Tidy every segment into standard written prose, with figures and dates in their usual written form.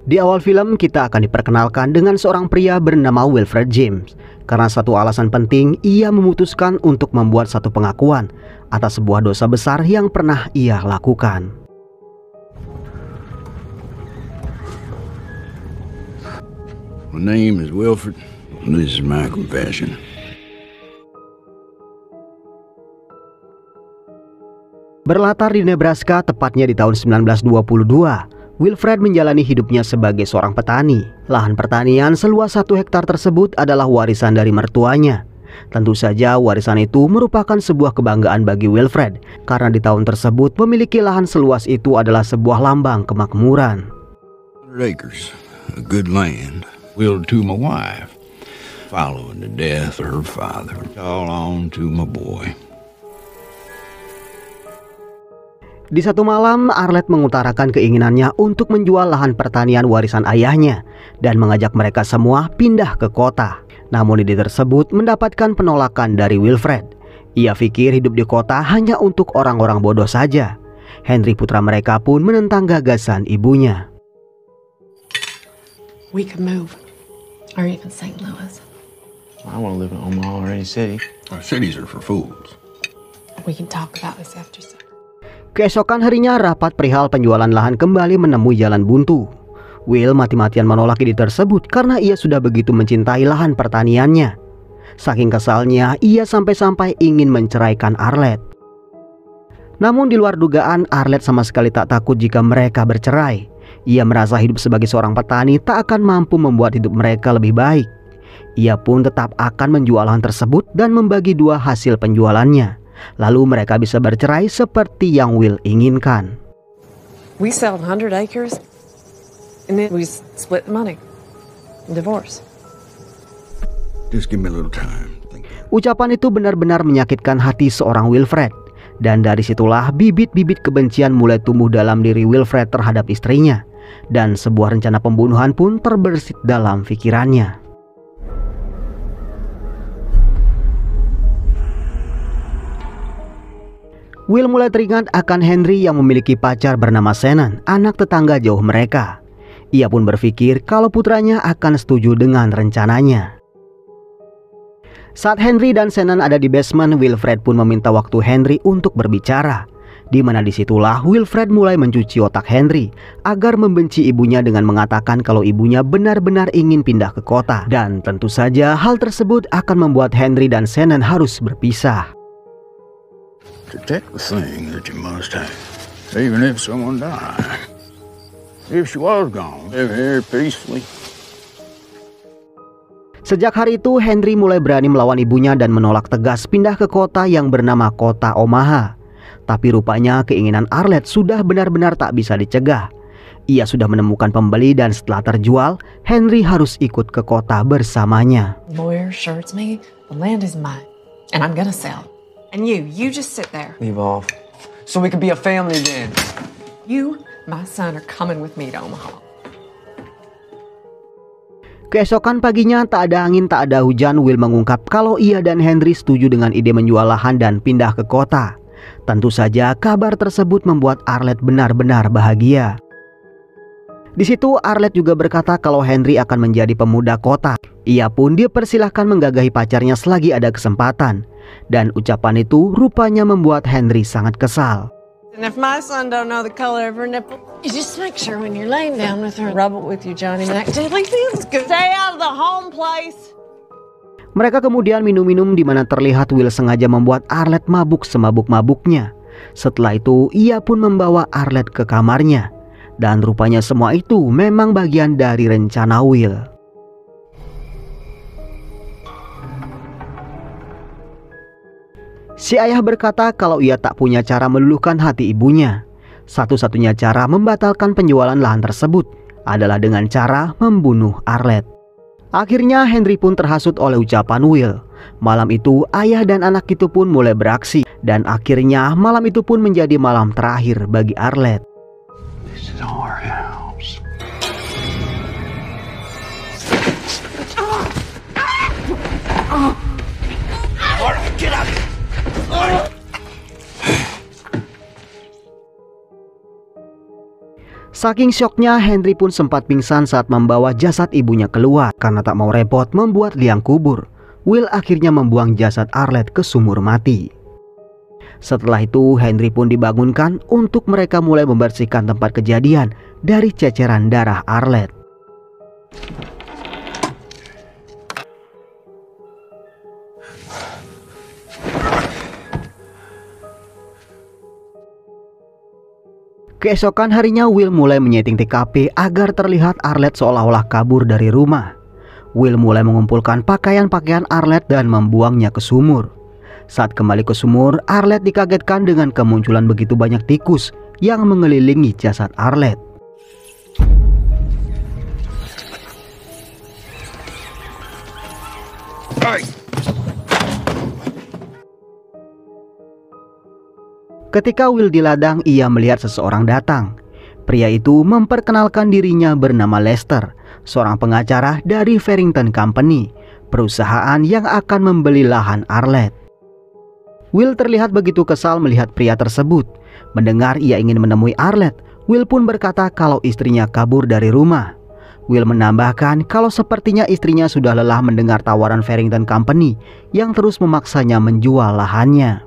Di awal film kita akan diperkenalkan dengan seorang pria bernama Wilfred James. Karena satu alasan penting, ia memutuskan untuk membuat satu pengakuan atas sebuah dosa besar yang pernah ia lakukan. My name is Wilfred. This is my confession. Berlatar di Nebraska, tepatnya di tahun 1922, Wilfred menjalani hidupnya sebagai seorang petani. Lahan pertanian seluas 1 hektar tersebut adalah warisan dari mertuanya. Tentu saja warisan itu merupakan sebuah kebanggaan bagi Wilfred, karena di tahun tersebut memiliki lahan seluas itu adalah sebuah lambang kemakmuran. 100 acres, a good land, willed to my wife, following the death of her father, all on to my boy. Di satu malam, Arlette mengutarakan keinginannya untuk menjual lahan pertanian warisan ayahnya dan mengajak mereka semua pindah ke kota. Namun ide tersebut mendapatkan penolakan dari Wilfred. Ia pikir hidup di kota hanya untuk orang-orang bodoh saja. Henry, putra mereka, pun menentang gagasan ibunya. We could move, or even St. Louis. I want to live in Omaha or any city. Our cities are for fools. We can talk about this after supper. Keesokan harinya, rapat perihal penjualan lahan kembali menemui jalan buntu. Will mati-matian menolak ide tersebut karena ia sudah begitu mencintai lahan pertaniannya. Saking kesalnya, ia sampai-sampai ingin menceraikan Arlette. Namun di luar dugaan, Arlette sama sekali tak takut jika mereka bercerai. Ia merasa hidup sebagai seorang petani tak akan mampu membuat hidup mereka lebih baik. Ia pun tetap akan menjual lahan tersebut dan membagi 2 hasil penjualannya. Lalu mereka bisa bercerai seperti yang Will inginkan. We sell 100 acres, and then we split the money. Divorce. Just give me a little time. Ucapan itu benar-benar menyakitkan hati seorang Wilfred. Dan dari situlah bibit-bibit kebencian mulai tumbuh dalam diri Wilfred terhadap istrinya. Dan sebuah rencana pembunuhan pun terbersit dalam pikirannya. Will mulai teringat akan Henry yang memiliki pacar bernama Shannon, anak tetangga jauh mereka. Ia pun berpikir kalau putranya akan setuju dengan rencananya. Saat Henry dan Shannon ada di basement, Wilfred pun meminta waktu Henry untuk berbicara. Di mana disitulah Wilfred mulai mencuci otak Henry agar membenci ibunya dengan mengatakan kalau ibunya benar-benar ingin pindah ke kota. Dan tentu saja hal tersebut akan membuat Henry dan Shannon harus berpisah. Protect the thing that you must have, even if someone died. If she was gone, live here peacefully. Sejak hari itu, Henry mulai berani melawan ibunya dan menolak tegas pindah ke kota yang bernama Kota Omaha. Tapi rupanya keinginan Arlette sudah benar-benar tak bisa dicegah. Ia sudah menemukan pembeli dan setelah terjual, Henry harus ikut ke kota bersamanya. Lawyer assures me the land is mine, and I'm gonna sell. And you just sit there. Leave off. So we could be a family again. You, my son, are coming with me to Omaha. Keesokan paginya, tak ada angin tak ada hujan, Will mengungkap kalau ia dan Henry setuju dengan ide menjual lahan dan pindah ke kota. Tentu saja kabar tersebut membuat Arlette benar-benar bahagia. Di situ Arlette juga berkata kalau Henry akan menjadi pemuda kota. Ia pun dipersilahkan menggagahi pacarnya selagi ada kesempatan. Dan ucapan itu rupanya membuat Henry sangat kesal. And if my son don't know the color of her nipple, you just make sure when you're laying down with her, rub it with you, Johnny. That really feels good. Stay out of the home place. Mereka kemudian minum-minum di mana terlihat Will sengaja membuat Arlette mabuk semabuk-mabuknya. Setelah itu ia pun membawa Arlette ke kamarnya. Dan rupanya semua itu memang bagian dari rencana Will. Si ayah berkata kalau ia tak punya cara meluluhkan hati ibunya. Satu-satunya cara membatalkan penjualan lahan tersebut adalah dengan cara membunuh Arlette. Akhirnya Henry pun terhasut oleh ucapan Will. Malam itu ayah dan anak itu pun mulai beraksi. Dan akhirnya malam itu pun menjadi malam terakhir bagi Arlette. This is our house. All right, get out of here. Saking syoknya, Henry pun sempat pingsan saat membawa jasad ibunya keluar. Karena tak mau repot membuat liang kubur, Will akhirnya membuang jasad Arlette ke sumur mati. Setelah itu, Henry pun dibangunkan untuk mereka mulai membersihkan tempat kejadian dari ceceran darah Arlette. Keesokan harinya, Will mulai menyeting TKP agar terlihat Arlette seolah-olah kabur dari rumah. Will mulai mengumpulkan pakaian-pakaian Arlette dan membuangnya ke sumur. Saat kembali ke sumur, Arlette dikagetkan dengan kemunculan begitu banyak tikus yang mengelilingi jasad Arlette. Ketika Will di ladang, ia melihat seseorang datang. Pria itu memperkenalkan dirinya bernama Lester, seorang pengacara dari Farrington Company, perusahaan yang akan membeli lahan Arlette. Will terlihat begitu kesal melihat pria tersebut. Mendengar ia ingin menemui Arlette, Will pun berkata kalau istrinya kabur dari rumah. Will menambahkan kalau sepertinya istrinya sudah lelah mendengar tawaran Farrington Company yang terus memaksanya menjual lahannya.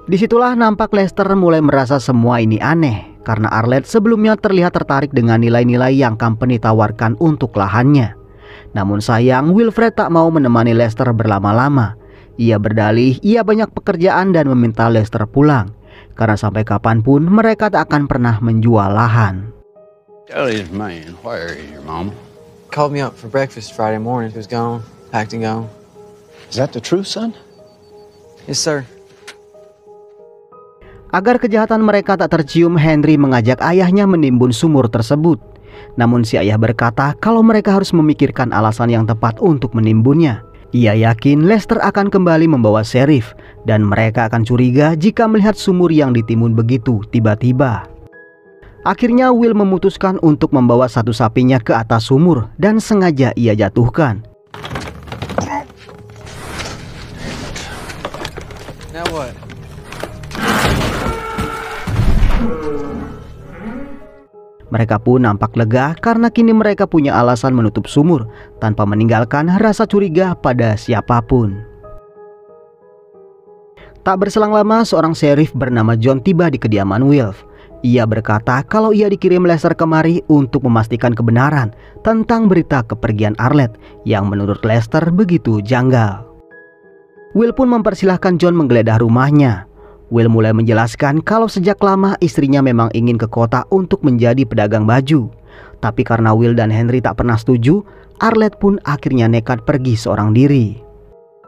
Disitulah nampak Lester mulai merasa semua ini aneh, karena Arlette sebelumnya terlihat tertarik dengan nilai-nilai yang company tawarkan untuk lahannya. Namun sayang, Wilfred tak mau menemani Lester berlama-lama. Ia berdalih ia banyak pekerjaan dan meminta Lester pulang, karena sampai kapanpun mereka tak akan pernah menjual lahan. Tell this man, where is your mama? Called me up for breakfast Friday morning. She was gone, packed and gone. Is that the truth, son? Yes, sir. Agar kejahatan mereka tak tercium, Henry mengajak ayahnya menimbun sumur tersebut. Namun si ayah berkata kalau mereka harus memikirkan alasan yang tepat untuk menimbunnya. Ia yakin Lester akan kembali membawa sheriff dan mereka akan curiga jika melihat sumur yang ditimbun begitu tiba-tiba. Akhirnya Will memutuskan untuk membawa satu sapinya ke atas sumur dan sengaja ia jatuhkan. Now what? Mereka pun nampak lega karena kini mereka punya alasan menutup sumur tanpa meninggalkan rasa curiga pada siapapun. Tak berselang lama, seorang sheriff bernama John tiba di kediaman Will. Ia berkata kalau ia dikirim Lester kemari untuk memastikan kebenaran tentang berita kepergian Arlette yang menurut Lester begitu janggal. Will pun mempersilahkan John menggeledah rumahnya. Will mulai menjelaskan kalau sejak lama istrinya memang ingin ke kota untuk menjadi pedagang baju. Tapi karena Will dan Henry tak pernah setuju, Arlette pun akhirnya nekat pergi seorang diri.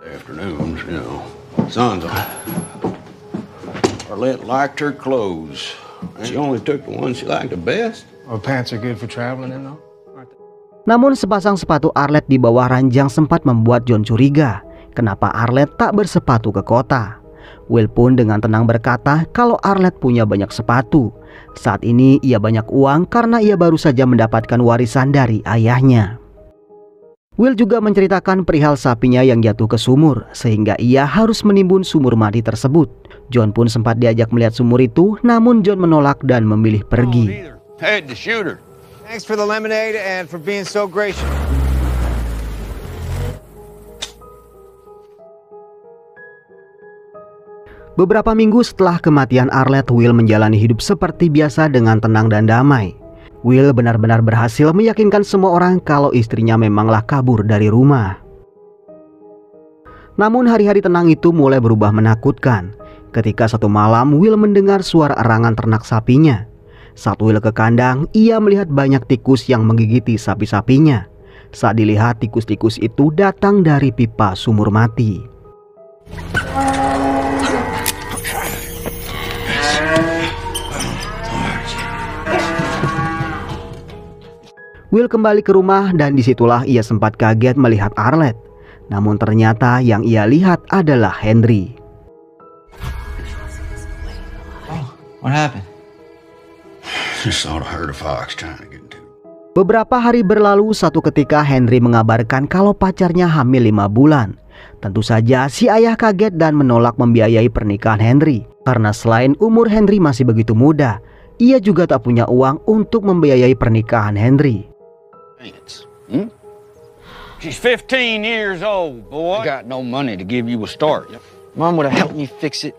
Afternoons, you know. Sons, Arlette liked her clothes. She only took the ones she liked the best. Oh, pants are good for traveling, you know? Namun sepasang sepatu Arlette di bawah ranjang sempat membuat John curiga. Kenapa Arlette tak bersepatu ke kota? Will pun dengan tenang berkata kalau Arlette punya banyak sepatu. Saat ini ia banyak uang karena ia baru saja mendapatkan warisan dari ayahnya. Will juga menceritakan perihal sapinya yang jatuh ke sumur sehingga ia harus menimbun sumur mati tersebut. John pun sempat diajak melihat sumur itu, namun John menolak dan memilih pergi. Had to shoot her. Thanks for the lemonade and for being so gracious. Beberapa minggu setelah kematian Arlette, Will menjalani hidup seperti biasa dengan tenang dan damai. Will benar-benar berhasil meyakinkan semua orang kalau istrinya memanglah kabur dari rumah. Namun hari-hari tenang itu mulai berubah menakutkan. Ketika satu malam Will mendengar suara erangan ternak sapinya. Saat Will ke kandang, ia melihat banyak tikus yang menggigiti sapi-sapinya. Saat dilihat, tikus-tikus itu datang dari pipa sumur mati. Will kembali ke rumah dan disitulah ia sempat kaget melihat Arlette. Namun ternyata yang ia lihat adalah Henry. Oh, what happened? Just thought I heard a fox trying to get into. Beberapa hari berlalu, satu ketika Henry mengabarkan kalau pacarnya hamil 5 bulan. Tentu saja si ayah kaget dan menolak membiayai pernikahan Henry. Karena selain umur Henry masih begitu muda, ia juga tak punya uang untuk membiayai pernikahan Henry. She's 15 years old, boy. I got no money to give you a start. Mom would have helped me fix it.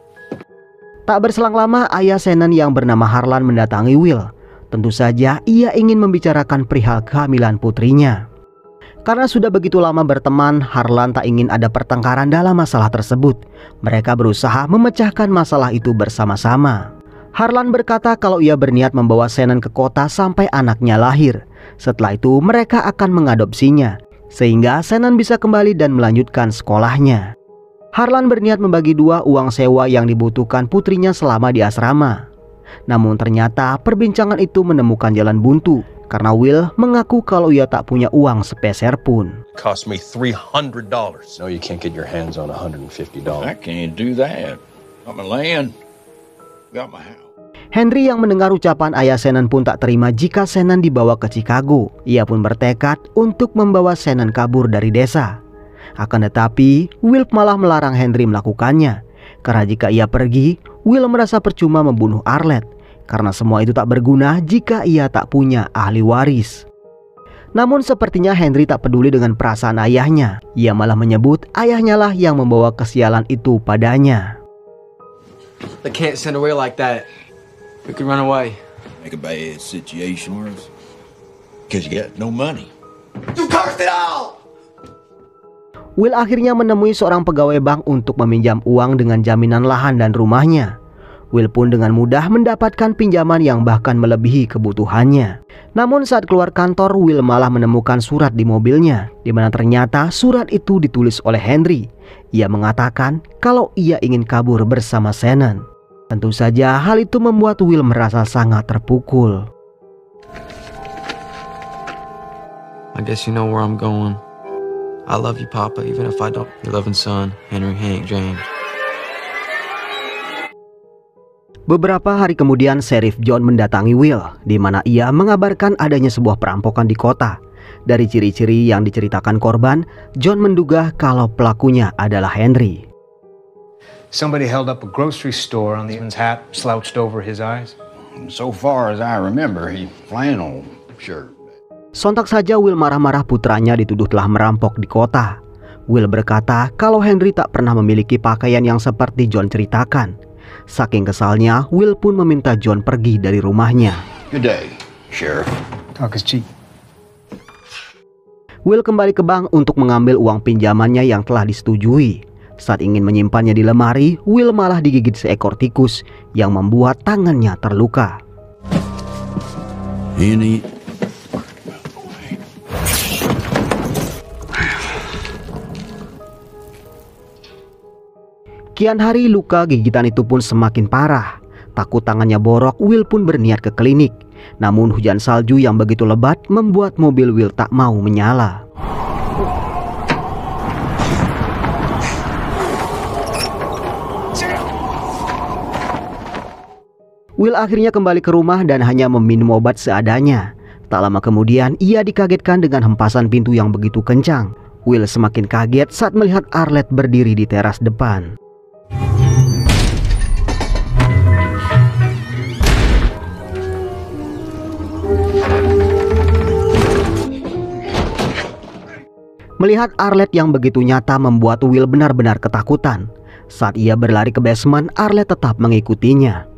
Tak berselang lama, ayah Shannon yang bernama Harlan mendatangi Will. Tentu saja ia ingin membicarakan perihal kehamilan putrinya. Karena sudah begitu lama berteman, Harlan tak ingin ada pertengkaran dalam masalah tersebut. Mereka berusaha memecahkan masalah itu bersama-sama. Harlan berkata kalau ia berniat membawa Shannon ke kota sampai anaknya lahir. Setelah itu mereka akan mengadopsinya, sehingga Shannon bisa kembali dan melanjutkan sekolahnya. Harlan berniat membagi dua uang sewa yang dibutuhkan putrinya selama di asrama. Namun ternyata perbincangan itu menemukan jalan buntu, karena Will mengaku kalau ia tak punya uang sepeser pun. Cost me $300. No, you can't get your hands on $150. I can't do that. Got my land. Got my house. Henry yang mendengar ucapan ayah Shannon pun tak terima jika Shannon dibawa ke Chicago. Ia pun bertekad untuk membawa Shannon kabur dari desa. Akan tetapi, Will malah melarang Henry melakukannya. Karena jika ia pergi, Will merasa percuma membunuh Arlette. Karena semua itu tak berguna jika ia tak punya ahli waris. Namun sepertinya Henry tak peduli dengan perasaan ayahnya. Ia malah menyebut ayahnya lah yang membawa kesialan itu padanya. They can't send away like that. We could run away. Make a bad situation worse. Because you got no money. You cursed it all! Will akhirnya menemui seorang pegawai bank untuk meminjam uang dengan jaminan lahan dan rumahnya. Will pun dengan mudah mendapatkan pinjaman yang bahkan melebihi kebutuhannya. Namun saat keluar kantor, Will malah menemukan surat di mobilnya, di mana ternyata surat itu ditulis oleh Henry. Ia mengatakan kalau ia ingin kabur bersama Shannon. Tentu saja hal itu membuat Will merasa sangat terpukul. I guess you know where I'm going. I love you, Papa, even if I don't. Your loving son, Henry Hank James. Beberapa hari kemudian, Sheriff John mendatangi Will, di mana ia mengabarkan adanya sebuah perampokan di kota. Dari ciri-ciri yang diceritakan korban, John menduga kalau pelakunya adalah Henry. Somebody held up a grocery store on the man's hat, slouched over his eyes. So far as I remember, he flannel shirt. Sontak saja Will marah-marah putranya dituduh telah merampok di kota. Will berkata kalau Henry tak pernah memiliki pakaian yang seperti John ceritakan. Saking kesalnya, Will pun meminta John pergi dari rumahnya. Good day, Sheriff. Talk is cheap. Will kembali ke bank untuk mengambil uang pinjamannya yang telah disetujui. Saat ingin menyimpannya di lemari, Will malah digigit seekor tikus yang membuat tangannya terluka. Ini Kian hari luka gigitan itu pun semakin parah. Takut tangannya borok, Will pun berniat ke klinik. Namun hujan salju yang begitu lebat membuat mobil Will tak mau menyala. Will akhirnya kembali ke rumah dan hanya meminum obat seadanya. Tak lama kemudian ia dikagetkan dengan hempasan pintu yang begitu kencang. Will semakin kaget saat melihat Arlette berdiri di teras depan. Melihat Arlette yang begitu nyata membuat Will benar-benar ketakutan. Saat ia berlari ke basement, Arlette tetap mengikutinya.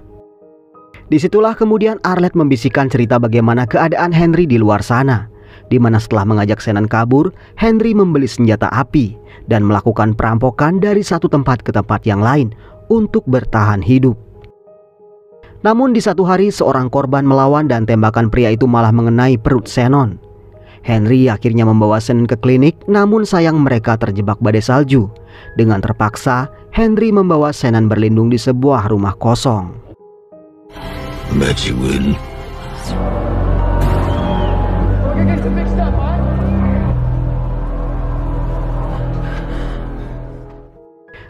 Disitulah kemudian Arlette membisikkan cerita bagaimana keadaan Henry di luar sana, di mana setelah mengajak Shannon kabur, Henry membeli senjata api dan melakukan perampokan dari satu tempat ke tempat yang lain untuk bertahan hidup. Namun di satu hari seorang korban melawan dan tembakan pria itu malah mengenai perut Shannon. Henry akhirnya membawa Shannon ke klinik, namun sayang mereka terjebak badai salju. Dengan terpaksa, Henry membawa Shannon berlindung di sebuah rumah kosong. Bet you wouldn't.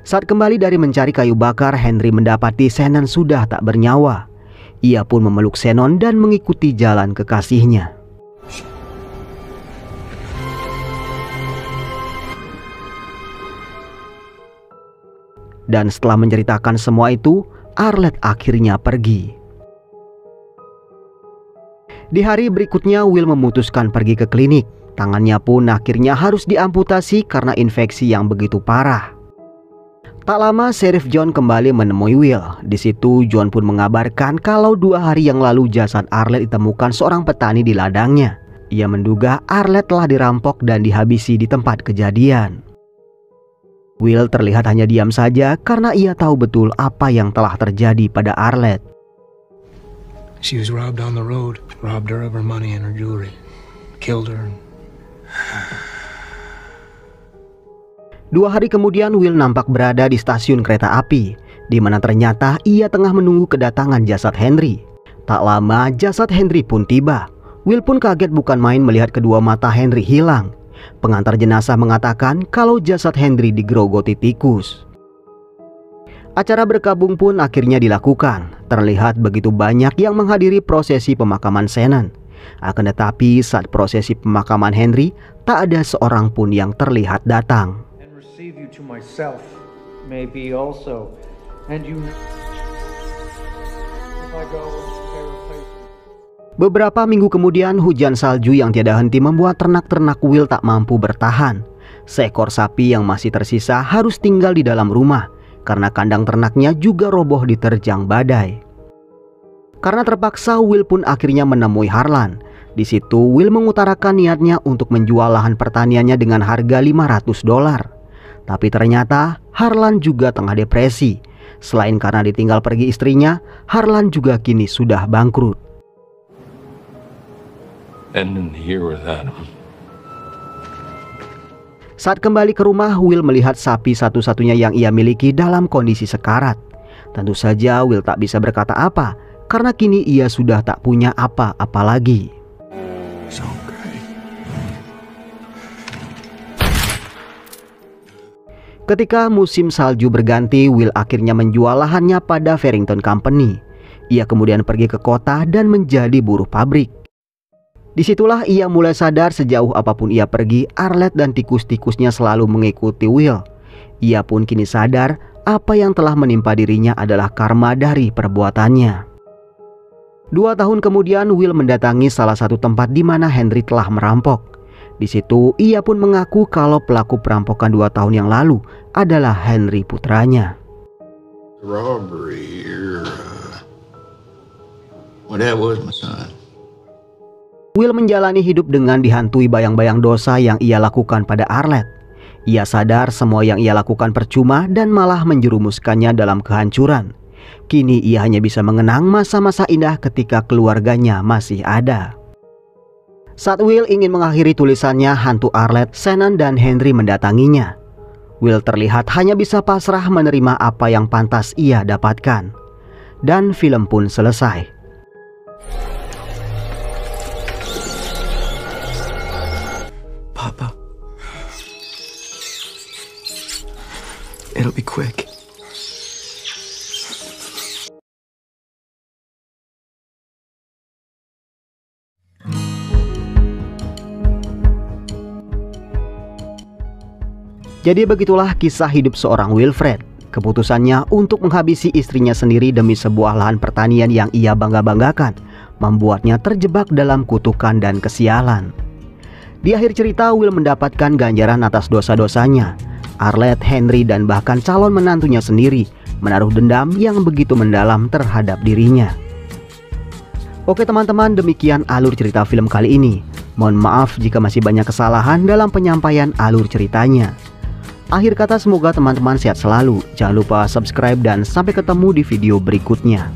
Saat kembali dari mencari kayu bakar, Henry mendapati Shannon sudah tak bernyawa. Ia pun memeluk Shannon dan mengikuti jalan kekasihnya. Dan setelah menceritakan semua itu, Arlette akhirnya pergi. Di hari berikutnya Will memutuskan pergi ke klinik. Tangannya pun akhirnya harus diamputasi karena infeksi yang begitu parah. Tak lama Sheriff John kembali menemui Will. Di situ John pun mengabarkan kalau 2 hari yang lalu jasad Arlette ditemukan seorang petani di ladangnya. Ia menduga Arlette telah dirampok dan dihabisi di tempat kejadian. Will terlihat hanya diam saja karena ia tahu betul apa yang telah terjadi pada Arlette. She was robbed on the road, robbed her of her money and her jewelry, killed her. 2 hari kemudian Will nampak berada di stasiun kereta api, di mana ternyata ia tengah menunggu kedatangan jasad Henry. Tak lama jasad Henry pun tiba. Will pun kaget bukan main melihat kedua mata Henry hilang. Pengantar jenazah mengatakan kalau jasad Henry digerogoti tikus. Acara berkabung pun akhirnya dilakukan. Terlihat begitu banyak yang menghadiri prosesi pemakaman Shannon. Akan tetapi saat prosesi pemakaman Henry, tak ada seorang pun yang terlihat datang. Beberapa minggu kemudian hujan salju yang tiada henti membuat ternak-ternak Will tak mampu bertahan. Seekor sapi yang masih tersisa harus tinggal di dalam rumah karena kandang ternaknya juga roboh diterjang badai. Karena terpaksa Will pun akhirnya menemui Harlan. Di situ Will mengutarakan niatnya untuk menjual lahan pertaniannya dengan harga $500. Tapi ternyata Harlan juga tengah depresi. Selain karena ditinggal pergi istrinya, Harlan juga kini sudah bangkrut. Saat kembali ke rumah, Will melihat sapi satu-satunya yang ia miliki dalam kondisi sekarat. Tentu saja Will tak bisa berkata apa, karena kini ia sudah tak punya apa-apa lagi. Ketika musim salju berganti, Will akhirnya menjual lahannya pada Farrington Company. Ia kemudian pergi ke kota dan menjadi buruh pabrik. Disitulah ia mulai sadar sejauh apapun ia pergi, Arlette dan tikus-tikusnya selalu mengikuti Will. Ia pun kini sadar apa yang telah menimpa dirinya adalah karma dari perbuatannya. 2 tahun kemudian Will mendatangi salah satu tempat di mana Henry telah merampok. Di situ ia pun mengaku kalau pelaku perampokan 2 tahun yang lalu adalah Henry putranya. Will menjalani hidup dengan dihantui bayang-bayang dosa yang ia lakukan pada Arlette. Ia sadar semua yang ia lakukan percuma dan malah menjerumuskannya dalam kehancuran. Kini ia hanya bisa mengenang masa-masa indah ketika keluarganya masih ada. Saat Will ingin mengakhiri tulisannya, hantu Arlette, Shannon dan Henry mendatanginya. Will terlihat hanya bisa pasrah menerima apa yang pantas ia dapatkan. Dan film pun selesai. Papa. It'll be quick. Jadi begitulah kisah hidup seorang Wilfred. Keputusannya untuk menghabisi istrinya sendiri demi sebuah lahan pertanian yang ia bangga-banggakan membuatnya terjebak dalam kutukan dan kesialan. Di akhir cerita, Will mendapatkan ganjaran atas dosa-dosanya. Arlette, Henry, dan bahkan calon menantunya sendiri menaruh dendam yang begitu mendalam terhadap dirinya. Oke teman-teman, demikian alur cerita film kali ini. Mohon maaf jika masih banyak kesalahan dalam penyampaian alur ceritanya. Akhir kata, semoga teman-teman sehat selalu. Jangan lupa subscribe dan sampai ketemu di video berikutnya.